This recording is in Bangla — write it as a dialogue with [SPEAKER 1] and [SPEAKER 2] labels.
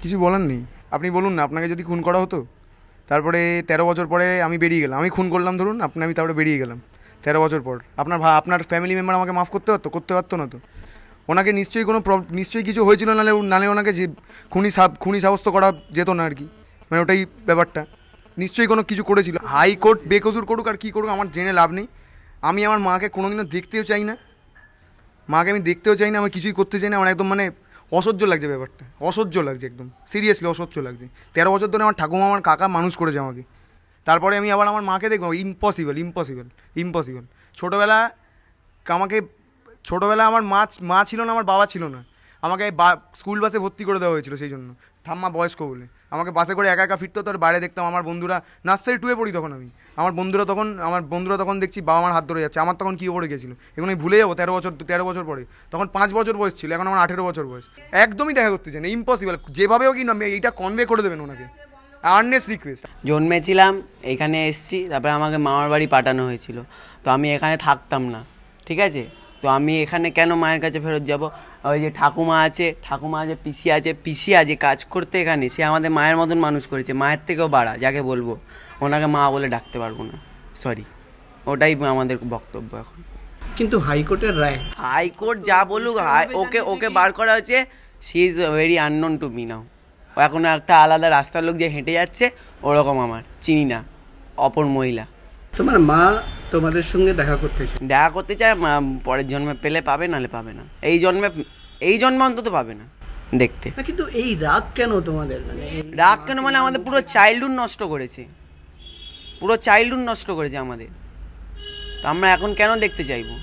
[SPEAKER 1] কিছু বলার নেই। আপনি বলুন না, আপনাকে যদি খুন করা হতো, তারপরে 13 বছর পরে আমি বেরিয়ে গেলাম, আমি খুন করলাম ধরুন, আমি তারপরে বেরিয়ে গেলাম 13 বছর পর, আপনার ফ্যামিলি মেম্বার আমাকে মাফ করতে পারতো না তো? ওনাকে নিশ্চয়ই নিশ্চয়ই কিছু হয়েছিল, নাহলে নাহলে ওনাকে যে খুনি সাব্যস্ত করা যেত না আর কি, মানে ওটাই ব্যাপারটা। নিশ্চয়ই কোনো কিছু করেছিল। হাইকোর্ট বেকসুর করুক আর কী করুক, আমার জেনে লাভ নেই। আমি আমার মাকে কোনোদিনও দেখতেও চাই না, মাকে আমি দেখতেও চাই না, আমি কিছুই করতে চাই না। আমার একদম মানে অসহ্য লাগছে ব্যাপারটা, অসহ্য লাগছে, একদম সিরিয়াসলি অসহ্য লাগছে। 13 বছর ধরে আমার ঠাকুমা আমার কাকা মানুষ করেছে আমাকে, তারপরে আমি আবার আমার মাকে দেখবো? Impossible, impossible, impossible. ছোটোবেলা আমাকে, ছোটোবেলা আমার মা ছিল না, আমার বাবা ছিল না, আমাকে স্কুল বাসে ভর্তি করে দেওয়া হয়েছিল সেই জন্য, ঠাম্মা বয়স্ক বলে। আমাকে বাসে করে একা একা ফিরতে হতো, আর বাইরে দেখতাম আমার বন্ধুরা, নার্সারি 2-এ পড়ি তখন আমি, আমার বন্ধুরা তখন দেখছি বাবা আমার হাত ধরে যাচ্ছে, আমার তখন কী পড়ে গেছিলো এগুলো আমি ভুলে যাবো? 13 বছর পরে, তখন 5 বছর বয়স ছিল, এখন আমার 18 বছর বয়স। একদমই দেখা করতে চাই না, ইম্পসিবল। যেভাবেও কি না এইটা কনভে করে দেবেন ওনাকে, আর্নেস্ট রিকোয়েস্ট।
[SPEAKER 2] জন্মেছিলাম, এখানে এসছি, তারপরে আমাকে মামার বাড়ি পাঠানো হয়েছিল, তো আমি এখানে থাকতাম না, ঠিক আছে? তো আমি এখানে কেন মায়ের কাছে ফেরত যাব? ওই যে ঠাকুমা আছে, পিসি আছে কাজ করতে এখানে, সে আমাদের মায়ের মতন মানুষ করেছে, মায়ের থেকেও বাড়া, যাকে বলবো ওনাকে মা বলে ডাকতে পারবো না, সরি। ওটাই আমাদের বক্তব্য এখন।
[SPEAKER 3] কিন্তু হাইকোর্টের রায়,
[SPEAKER 2] হাইকোর্ট যা বলুক, ওকে ওকে বার করা হচ্ছে, she is very unknown to me now. এখন একটা আলাদা রাস্তার লোক যে হেঁটে যাচ্ছে, ওরকম আমার চিনি না, অপর মহিলা।
[SPEAKER 3] তোমার মা তোমাদের সঙ্গে দেখা করতে
[SPEAKER 2] চায়, পরের জন্মে পেলে পাবে, নাহলে পাবে না। এই জন্মে অন্তত পাবে না দেখতে।
[SPEAKER 3] কিন্তু এই রাগ কেন তোমাদের?
[SPEAKER 2] রাগ কেন মানে আমাদের পুরো চাইল্ডহুড নষ্ট করেছে, আমাদের। তো আমরা এখন কেন দেখতে চাইবো?